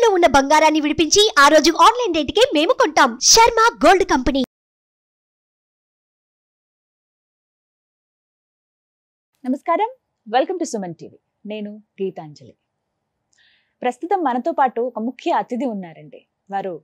తాకట్టులో ఉన్న బంగారాన్ని విడిపించి ఆ రోజు ఆన్లైన్ రేటుకే మేము కొంటాం. Sharma gold company. నమస్కారం, వెల్కమ్ టు సుమన్ టీవీ. నేను గీతాంజలి. ప్రస్తుతం మనతో పాటు ఒక ముఖ్య అతిథి ఉన్నారండి. వారు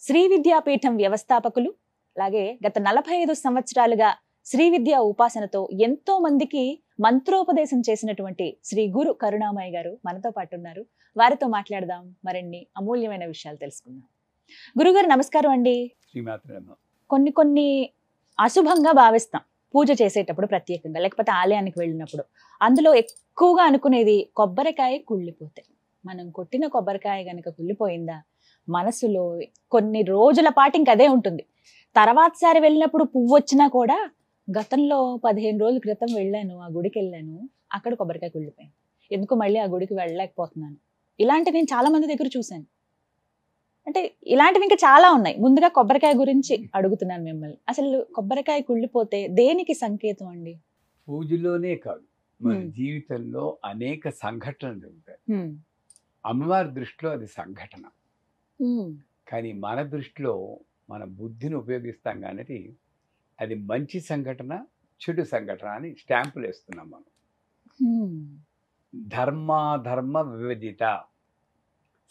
శ్రీ విద్యాపీఠం వ్యవస్థాపకులు, అలాగే గత 45 సంవత్సరాలుగా శ్రీ విద్యా ఉపాసనతో ఎంతో మందికి మంత్రోపదేశం చేసినటువంటి శ్రీ గురు కరుణామయ్య గారు మనతో పాటు ఉన్నారు. వారితో మాట్లాడదాం, మరిన్ని అమూల్యమైన విషయాలు తెలుసుకుందాం. గురుగారు నమస్కారం అండి. కొన్ని అశుభంగా భావిస్తాం పూజ చేసేటప్పుడు, ప్రత్యేకంగా లేకపోతే ఆలయానికి వెళ్ళినప్పుడు. అందులో ఎక్కువగా అనుకునేది కొబ్బరికాయ కుళ్ళిపోతే. మనం కొట్టిన కొబ్బరికాయ గనక కుళ్ళిపోయిందా, మనసులో కొన్ని రోజుల పాటు ఇంక అదే ఉంటుంది. తర్వాతసారి వెళ్ళినప్పుడు పువ్వు వచ్చినా కూడా గతంలో 15 రోజుల క్రితం వెళ్ళాను, ఆ గుడికి వెళ్ళాను, అక్కడ కొబ్బరికాయ కుళ్ళిపోయింది, ఎందుకు మళ్ళీ ఆ గుడికి వెళ్ళలేకపోతున్నాను. ఇలాంటివి నేను చాలా మంది దగ్గర చూశాను. అంటే ఇలాంటివి ఇంకా చాలా ఉన్నాయి. ముందుగా కొబ్బరికాయ గురించి అడుగుతున్నాను మిమ్మల్ని. అసలు కొబ్బరికాయ కుళ్ళిపోతే దేనికి సంకేతం అండి? పూజలోనే కాదు, మన జీవితంలో అనేక సంఘటనలు ఉంటాయి. అమ్మవారి దృష్టిలో అది సంఘటన, కానీ మన దృష్టిలో మన బుద్ధిని ఉపయోగిస్తాం. కానీ అది మంచి సంఘటన, చెడు సంఘటన అని స్టాంపులు వేస్తున్నాం మనం. ధర్మాధర్మ విభజిత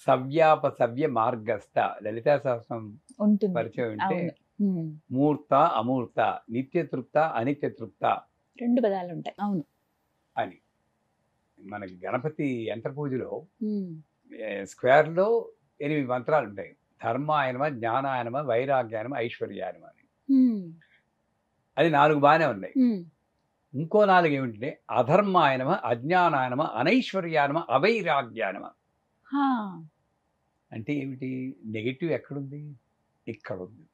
సవ్యాపసవ్య మార్గస్థ లలితా సహస్రం పరిచయం ఉంటే మూర్త అమూర్త, నిత్యతృప్త అనిత్యతృప్త 2 పదాలు ఉంటాయి. అవును అని మనకి గణపతి యంత్ర పూజలో స్క్వేర్లో 8 మంత్రాలు ఉంటాయి. ధర్మాయనమ, జ్ఞానాయనమ, వైరాగ్యాయనమ, ఐశ్వర్యాయనమ అని. అది 4 బాగానే ఉన్నాయి. ఇంకో 4 ఏమిటంటే అధర్మాయనమ, అజ్ఞానాయనమ, అనైశ్వర్యానమ, అవైరాగ్యానమ. అంటే ఏమిటి? నెగిటివ్ ఎక్కడుంది? ఇక్కడ ఉంది.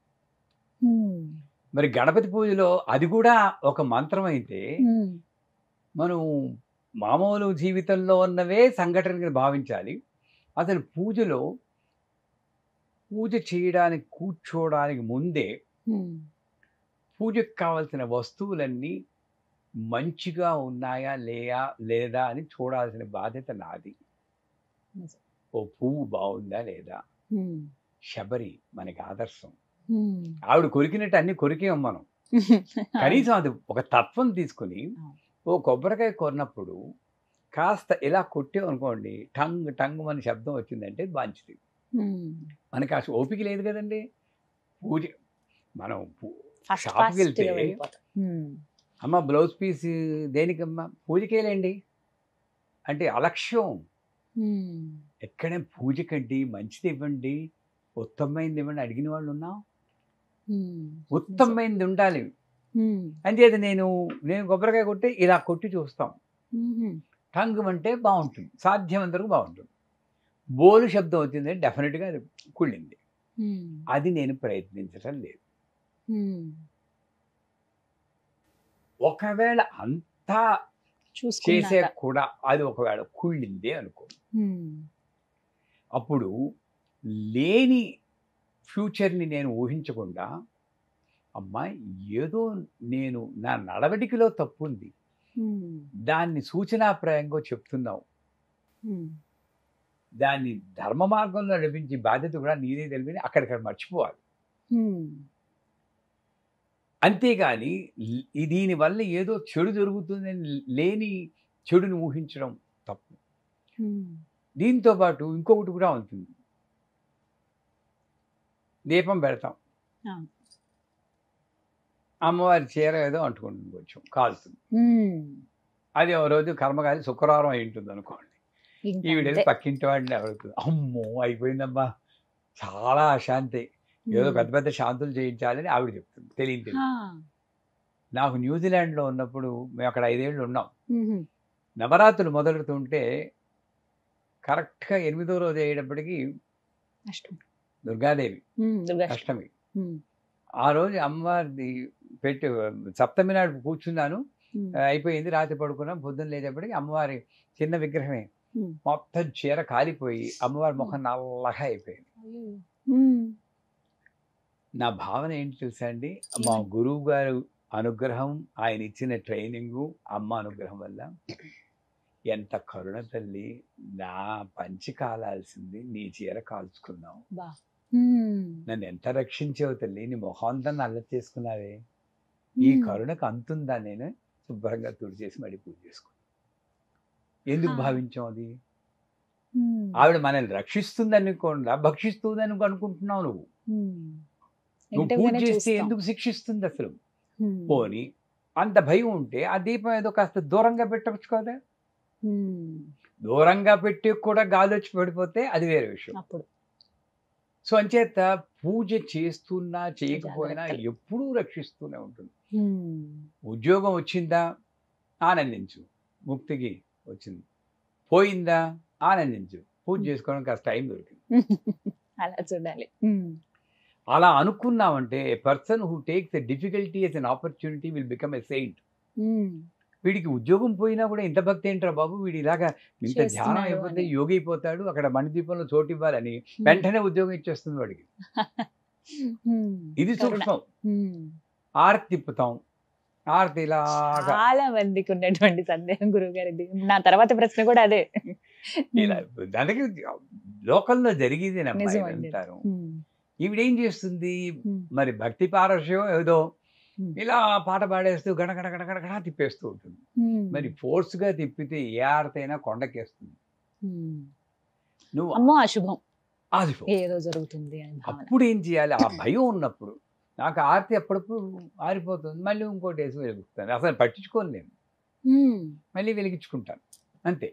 మరి గణపతి పూజలో అది కూడా ఒక మంత్రం అయితే, మనం మామూలు జీవితంలో ఉన్నవే సంఘటనగా భావించాలి. అసలు పూజలో పూజ చేయడానికి కూర్చోవడానికి ముందే పూజకు కావాల్సిన వస్తువులన్నీ మంచిగా ఉన్నాయా లేదా అని చూడాల్సిన బాధ్యత నాది. ఓ పువ్వు బాగుందా లేదా? శబరి మనకి ఆదర్శం. ఆవిడ కొరికినట్టు అన్ని కొరికేం మనం. కనీసం అది ఒక తత్వం తీసుకుని ఓ కొబ్బరికాయ కొన్నప్పుడు కాస్త ఇలా కొట్టేమనుకోండి, టంగ్ టంగ్ మన శబ్దం వచ్చిందంటే మంచిది. మనకి ఆ ఓపిక లేదు కదండి. పూజ మనం షాప్కి వెళ్తే అమ్మ బ్లౌజ్ పీస్ దేనికమ్మా? పూజకేలేండి అంటే అలక్ష్యం. ఎక్కడే పూజకండి మంచిది ఇవ్వండి, ఉత్తమమైనది ఇవ్వండి అడిగిన వాళ్ళు ఉన్నాం. ఉత్తమమైనది ఉండాలి. అంచేది నేను కొబ్బరికాయ కొట్టి ఇలా కొట్టి చూస్తాం. టంగ్ అంటే బాగుంటుంది, సాధ్యమంత వరకు బాగుంటుంది. బోలు శబ్దం వచ్చింది డెఫినెట్గా అది కుళ్ళింది. అది నేను ప్రయత్నించటం లేదు. ఒకవేళ అంతా చేసే కూడా అది ఒకవేళ కుళ్ళిందే అనుకో, అప్పుడు లేని ఫ్యూచర్ని నేను ఊహించకుండా, అమ్మా ఏదో నేను నా నడవడికలో తప్పు ఉంది, దాన్ని సూచనాప్రాయంగా చెప్తున్నావు, దాన్ని ధర్మ మార్గంలో నడిపించే బాధ్యత కూడా నీదే తెలిపి అక్కడిక్కడ మర్చిపోవాలి. అంతేగాని దీనివల్ల ఏదో చెడు జరుగుతుందని లేని చెడుని ఊహించడం తప్పు. దీంతో పాటు ఇంకొకటి కూడా ఉంటుంది. దీపం పెడతాం, అమ్మవారి చీర ఏదో అంటుకుంటుంది, కొంచెం కాలుతుంది. అది ఒక రోజు కర్మకాలి శుక్రవారం అయి ఉంటుంది అనుకోండి. ఈవిడ పక్కింటి వాడిని అడుగుతుంది, అమ్మో అయిపోయిందమ్మా, చాలా అశాంతి, ఏదో పెద్ద పెద్ద శాంతులు చేయించాలని ఆవిడ చెప్తుంది. తెలియదు. నాకు న్యూజిలాండ్లో ఉన్నప్పుడు మేము అక్కడ 5 ఏళ్ళు ఉన్నాం. నవరాత్రులు మొదలుతుంటే కరెక్ట్గా 8వ రోజు అయ్యేటప్పటికి దుర్గాదేవి అష్టమి. ఆ రోజు అమ్మవారిది పెట్టి సప్తమి నాడు కూర్చున్నాను, అయిపోయింది, రాత్రి పడుకున్నాం. పొద్దున్న లేచేపటికి అమ్మవారి చిన్న విగ్రహమే మొత్తం చీర కాలిపోయి అమ్మవారి ముఖం నల్లగా అయిపోయింది. నా భావన ఏంటి తెలుసా అండి, మా గురువు గారు అనుగ్రహం, ఆయన ఇచ్చిన ట్రైనింగు, అమ్మ అనుగ్రహం వల్ల ఎంత కరుణ తల్లి, నా పంచి కాలాల్సింది నీ చీర కాల్చుకున్నావు, నన్ను ఎంత రక్షించావు తల్లి, నీ మొహంతా నల్ల చేసుకున్నావే, ఈ కరుణకు అంతుందా, నేను శుభ్రంగా తుడిచేసి మళ్ళీ పూజ చేసుకున్నాను. ఎందుకు భావించాం అది? ఆవిడ మనల్ని రక్షిస్తుందని కూడా భక్షిస్తుందని అనుకుంటున్నావు నువ్వు. నువ్వు పూజ చేస్తే ఎందుకు శిక్షిస్తుంది అసలు? పోని అంత భయం ఉంటే ఆ దీపం ఏదో కాస్త దూరంగా పెట్టవచ్చు కదా. దూరంగా పెట్టి కూడా గాలి వచ్చి పడిపోతే అది వేరే విషయం. సో అంచేత పూజ చేస్తున్నా చేయకపోయినా ఎప్పుడూ రక్షిస్తూనే ఉంటుంది. ఉద్యోగం వచ్చిందా ఆనందించు, ముక్తికి వచ్చింది. పోయిందా ఆనందించు, పూజ చేసుకోవడం కాస్త టైం దొరికింది. అలా చూడాలి. అలా అనుకున్నామంటే a person who takes a difficulty as an opportunity will become a saint. వీడికి ఉద్యోగం పోయినా కూడా ఇంత భక్తి ఏంట్రా బాబు, వీడి ఇలాగా ఇంత ధ్యానం అయిపోతే యోగి అయిపోతాడు, అక్కడ మణిదీపంలో చోటు ఇవ్వాలని వెంటనే ఉద్యోగం ఇచ్చేస్తుంది వాడికి. ఇది సూక్ష్మం. ఆరతి తిప్పుతాం, ఆరతి ఇలాగా. చాలా మందికి ఉన్నటువంటి సందేహం గురువు గారి, నా తర్వాత ప్రశ్న కూడా అదే. ఇలా దానికి లోకల్లో జరిగేది అంటారు. ఈవిడేం చేస్తుంది మరి, భక్తి పారవశ్యం ఏదో ఇలా పాట పాడేస్తూ గడగడ గడగడగడా తిప్పేస్తూ ఉంటుంది. మరి ఫోర్స్ గా తిప్పితే ఏ ఆరతైనా కొండకేస్తుంది. నువ్వు అమ్మో అశుభం, ఏదో జరుగుతుంది. అప్పుడు ఏం చేయాలి? ఆ భయం ఉన్నప్పుడు నాకు ఆరతి అప్పుడప్పుడు ఆరిపోతుంది, మళ్ళీ ఇంకోటి వేసి వెలిగిస్తాను. అసలు పట్టించుకోను నేను, మళ్ళీ వెలిగించుకుంటాను అంతే.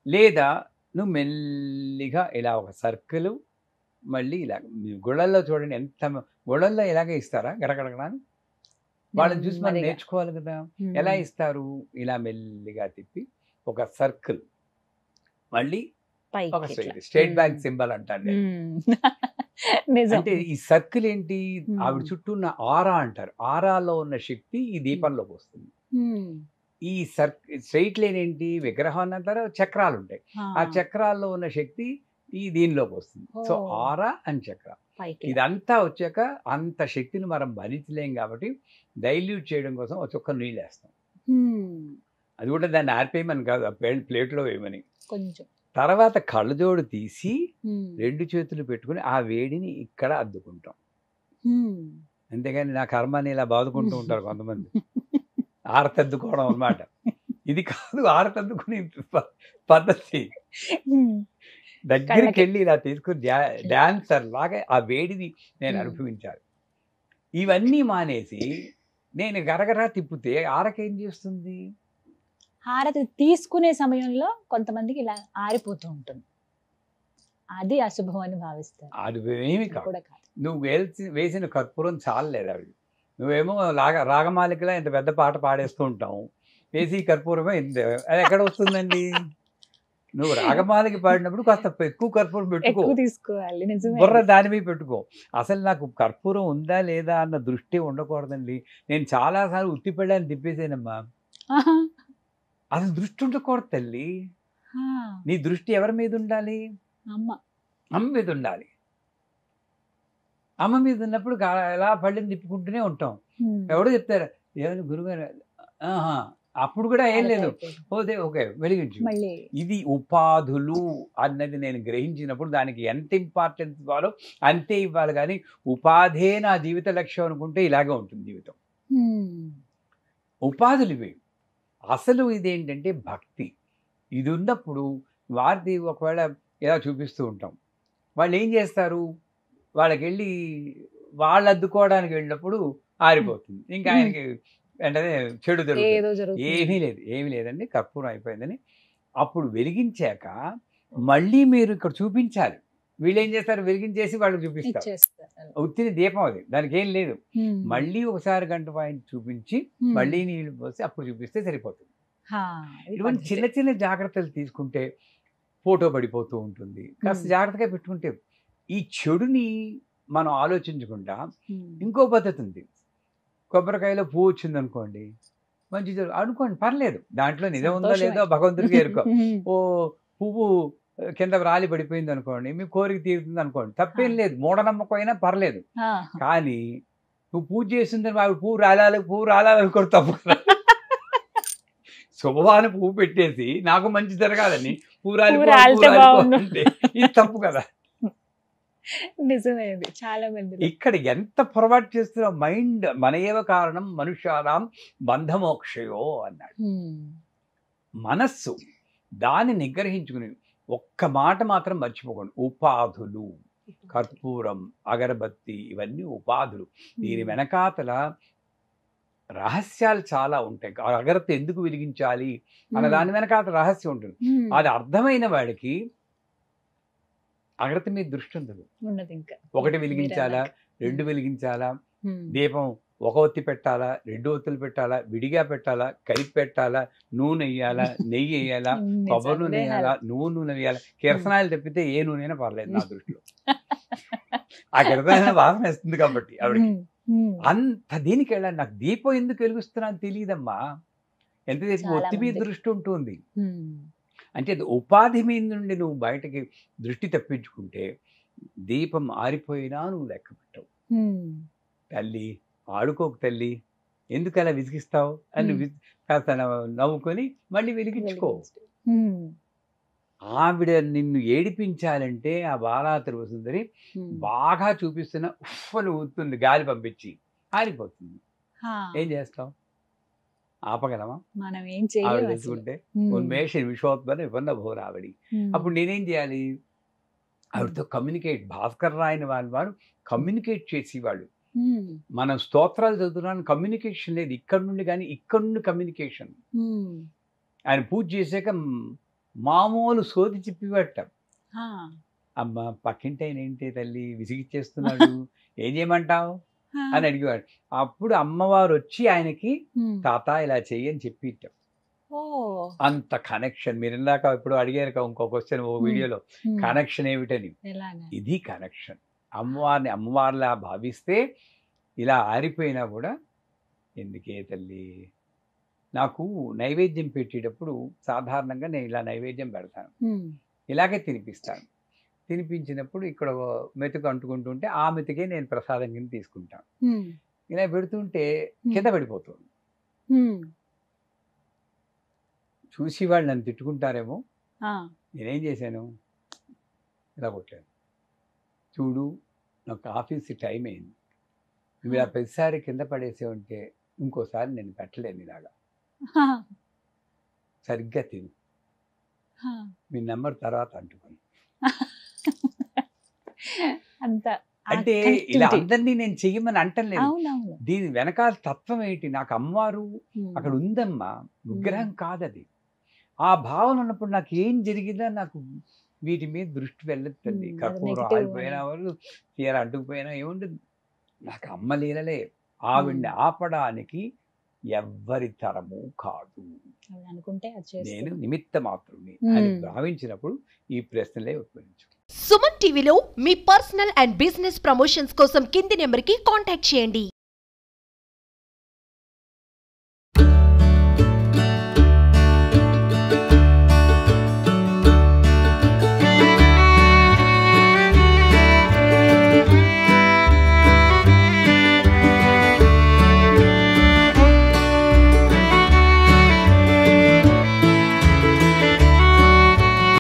లేదా నువ్వు మెల్లిగా ఇలా ఒక సర్కిల్ మళ్ళీ ఇలా, గుళ్ళల్లో చూడండి ఎంత, గుళ్ళల్లో ఇలాగే ఇస్తారా గడగడగడాని? వాళ్ళని చూసి మనం నేర్చుకోవాలి కదా. ఎలా ఇస్తారు? ఇలా మెల్లిగా తిప్పి ఒక సర్కిల్, మళ్ళీ ఒక స్టేట్ బ్యాంక్ సింబల్ అంటారు. అంటే ఈ సర్కిల్ ఏంటి? ఆవిడ చుట్టూ ఉన్న ఆరా అంటారు. ఆరాలో ఉన్న శక్తి ఈ దీపంలోకి వస్తుంది. ఈ స్ట్రైట్ లైన్ ఏంటి? విగ్రహం అంటారు, చక్రాలు ఉంటాయి. ఆ చక్రాల్లో ఉన్న శక్తి ఈ దీనిలోకి వస్తుంది. సో ఆరా అని చక్ర. ఇదంతా వచ్చాక అంత శక్తిని మనం భరించలేం కాబట్టి డైల్యూట్ చేయడం కోసం ఒక చుక్క నీళ్ళు వేస్తాం. అది కూడా దాన్ని ఆర్పేయమని కాదు, ప్లేట్లో వేయమని. తర్వాత కళ్ళజోడు తీసి 2 చేతులు పెట్టుకుని ఆ వేడిని ఇక్కడ అద్దుకుంటాం. అంతేగాని నా కర్మని ఇలా బాదుకుంటూ ఉంటారు కొంతమంది. ఆరతద్దుకోవడం అన్నమాట. ఇది కాదు ఆరతద్దుకునే పద్ధతి. దగ్గరికి వెళ్ళి ఇలా తీసుకుని డాన్సర్ లాగా ఆ వేడిని నేను అనుభవించాలి. ఇవన్నీ మానేసి నేను గరగరా తిప్పితే ఆరకేం చేస్తుంది? హారతి తీసుకునే సమయంలో కొంతమందికి ఇలా ఆరిపోతూ ఉంటుంది, అది అశుభం అని భావిస్తారు. అది ఏమి కాదు. నువ్వు వేసిన కర్పూరం చాలలేదు ఆవిడ. నువ్వేమో రాగమాలికలా ఇంత పెద్ద పాట పాడేస్తూ ఉంటావు, వేసి కర్పూరమే అది ఎక్కడ వస్తుందండి? నువ్వు రాగమాలకి పాడినప్పుడు కాస్త ఎక్కువ కర్పూరం పెట్టుకో, తీసుకోవాలి, బుర్ర దాని మీద పెట్టుకో. అసలు నాకు కర్పూరం ఉందా లేదా అన్న దృష్టి ఉండకూడదండి. నేను చాలాసార్లు ఉత్తిపళ్ళని తిప్పేసానమ్మా. అసలు దృష్టి ఉండకూడదు తల్లి. నీ దృష్టి ఎవరి మీద ఉండాలి? అమ్మ మీద ఉండాలి. అమ్మ మీద ఉన్నప్పుడు ఎలా పళ్ళని తిప్పుకుంటూనే ఉంటాం. ఎవడో చెప్తారు ఏమైనా గురుగారు, అప్పుడు కూడా ఏం లేదు, ఓకే ఓకే వెలిగించు. ఇది ఉపాధులు అన్నది నేను గ్రహించినప్పుడు దానికి ఎంత ఇంపార్టెన్స్ ఇవ్వాలో అంతే ఇవ్వాలి. కానీ ఉపాధే నా జీవిత లక్ష్యం అనుకుంటే ఇలాగే ఉంటుంది జీవితం. ఉపాధులు ఇవి. అసలు ఇదేంటంటే భక్తి. ఇది ఉన్నప్పుడు వారిది ఒకవేళ ఎలా చూపిస్తూ ఉంటాం. వాళ్ళు ఏం చేస్తారు? వాళ్ళకి వెళ్ళి వాళ్ళు అద్దుకోవడానికి వెళ్ళినప్పుడు ఆరిపోతుంది, ఇంకా ఆయనకి వెంటనే చెడు జరుగుతుంది. ఏమీ లేదండి, కర్పూరం అయిపోయిందని. అప్పుడు వెలిగించాక మళ్ళీ మీరు ఇక్కడ చూపించాలి. వీళ్ళు ఏం చేస్తారు? వెలిగించేసి వాళ్ళకి చూపిస్తారు. ఉత్తిని దీపం అది, దానికి ఏం లేదు. మళ్ళీ ఒకసారి గంట పాయింట్ చూపించి మళ్ళీ నీళ్ళు పోసి అప్పుడు చూపిస్తే సరిపోతుంది. ఇటువంటి చిన్న చిన్న జాగ్రత్తలు తీసుకుంటే ఫోటో పడిపోతూ ఉంటుంది. కాస్త జాగ్రత్తగా పెట్టుకుంటే ఈ చెడుని మనం ఆలోచించకుండా ఇంకో పద్ధతి ఉంది. కొబ్బరికాయలో పువ్వు వచ్చింది అనుకోండి, మంచి అనుకోండి, పర్లేదు, దాంట్లో నిజం ఉందో లేదో భగవంతుడికి ఎరుకో. ఓ పువ్వు కింద రాలి పడిపోయింది అనుకోండి, మీ కోరిక తీరుతుంది అనుకోండి, తప్పేం లేదు, మూఢనమ్మకం అయినా పర్లేదు. కానీ నువ్వు పూజ చేసిందని పువ్వు రాలాలి అనుకోరు, తప్పు. శుభవాన పువ్వు పెట్టేసి నాకు మంచి జరగాలని పూరాలి పువ్వు రాలితే బాగుండు. అంటే ఇది తప్పు కదా. నిజమేది చాలా మంది. ఇక్కడ ఎంత పొరపాటు చేస్తున్నా, మైండ్ మన ఏవ కారణం మనుష్యానాం బంధమోక్షయో అన్నాడు. మనస్సు దాన్ని నిగ్రహించుకుని ఒక్క మాట మాత్రం మర్చిపోకండి, ఉపాధులు. కర్పూరం, అగరబత్తి ఇవన్నీ ఉపాధులు. దీని వెనకాతల రహస్యాలు చాలా ఉంటాయి. అగరబత్తి ఎందుకు వెలిగించాలి అన్న దాని వెనకాతల రహస్యం ఉంటుంది. అది అర్థమైన వాడికి అగరబత్తి మీద దృష్టి ఉండదు. ఇంకా ఒకటి వెలిగించాలా, రెండు వెలిగించాలా, దీపం ఒక ఒత్తి పెట్టాలా, రెండు ఒత్తులు పెట్టాలా, విడిగా పెట్టాలా, కలిపి పెట్టాలా, నూనె వేయాలా, నెయ్యి వేయాలా, కొబ్బరి నూనె వేయాలా, నూనె వేయాలా, కిరసనాయలు తప్పితే ఏ నూనె అయినా పర్లేదు నా దృష్టిలో. ఆ కిరసనాయన వాసన వేస్తుంది కాబట్టి ఆవిడకి. అంత దీనికి వెళ్ళాలి. నాకు దీపం ఎందుకు వెలిగిస్తున్నా అని తెలియదమ్మా. ఎంతసేపు ఒత్తి మీద దృష్టి ఉంటుంది. అంటే ఉపాధి మీద నుండి నువ్వు బయటకి దృష్టి తప్పించుకుంటే దీపం ఆరిపోయినా నువ్వు లెక్క పెట్టవు. తల్లి ఆడుకోకు తల్లి, ఎందుకు అలా విసిగిస్తావు అని కాస్త నవ్వుకొని మళ్ళీ వెలిగించుకో. ఆవిడ నిన్ను ఏడిపించాలంటే ఆ బాలాత్రి వసుందరి బాగా చూపిస్తున్న ఉఫ్ఫలు ఊతుంది, గాలి పంపించి ఆరిపోతుంది. ఏం చేస్తావు? ఆపగలమా? మనం ఏం ఆవిడ తెలుసుకుంటే ఉన్మేష విశ్వోత్పన్న విపన్న భోరావడి. అప్పుడు నేనేం చేయాలి? ఆవిడతో కమ్యూనికేట్. భాస్కర్ రాయని వారు కమ్యూనికేట్ చేసేవాళ్ళు. మనం స్తోత్రాలు చదువుతున్నాను, కమ్యూనికేషన్ లేదు ఇక్కడ నుండి, కానీ ఇక్కడ నుండి కమ్యూనికేషన్. ఆయన పూజ చేశాక మామూలు సోది చెప్పిపట్ట. అమ్మ పక్కింటి ఆయన ఏంటి తల్లి విసిగిచ్చేస్తున్నాడు, ఏం చేయమంటావు అని అడిగేవాడు. అప్పుడు అమ్మవారు వచ్చి ఆయనకి తాత ఇలా చెయ్యని చెప్పిట్టాం. అంత కనెక్షన్. మీరు ఇందాక ఇప్పుడు అడిగారు ఇంకో క్వశ్చన్ ఓ వీడియోలో, కనెక్షన్ ఏమిటని. ఇది కనెక్షన్. అమ్మవారిని అమ్మవారిలా భావిస్తే ఇలా ఆరిపోయినా కూడా ఎందుకే తల్లి. నాకు నైవేద్యం పెట్టేటప్పుడు సాధారణంగా నేను ఇలా నైవేద్యం పెడతాను, ఇలాగే తినిపిస్తాను. తినిపించినప్పుడు ఇక్కడ మెతుకు అంటుకుంటుంటే ఆ మెతుకే నేను ప్రసాదం కింద తీసుకుంటాను. ఇలా పెడుతుంటే కింద పడిపోతుంది. చూసి వాళ్ళు నన్ను తిట్టుకుంటారేమో. నేనేం చేశాను, ఇలా కొట్టాను. చూడు నాకు ఆఫీస్ టైం అయింది, నువ్వు ఇలా ప్రతిసారి కింద పడేసే ఉంటే ఇంకోసారి నేను పెట్టలేను ఇలాగా. సరిగ్గా తిను, మీ నెంబర్ తర్వాత అంటుకోండి. అంటే ఇలా అందరినీ నేను చెయ్యమని అంటలేదు. దీని వెనకాల తత్వం ఏంటి? నాకు అమ్మవారు అక్కడ ఉందమ్మా, విగ్రహం కాదది. ఆ భావన ఉన్నప్పుడు నాకు ఏం జరిగిందా నాకు వీటి మీద దృష్టి వెళ్ళొద్దండి. కర్పూరం ఆగిపోయినా వాళ్ళు తీర అడ్డుకుపోయినా ఏముండదు. నాకు అమ్మ లీలలే. ఆవిడ్ని ఆపడానికి ఎవ్వరి తరము కాదు, నేను నిమిత్త మాత్రుని అని భావించినప్పుడు ఈ ప్రశ్నలే ఉద్భవించు. సుమన్ టీవీలో మీ పర్సనల్ అండ్ బిజినెస్ ప్రమోషన్స్ కోసం కింది నెంబర్కి కాంటాక్ట్ చేయండి.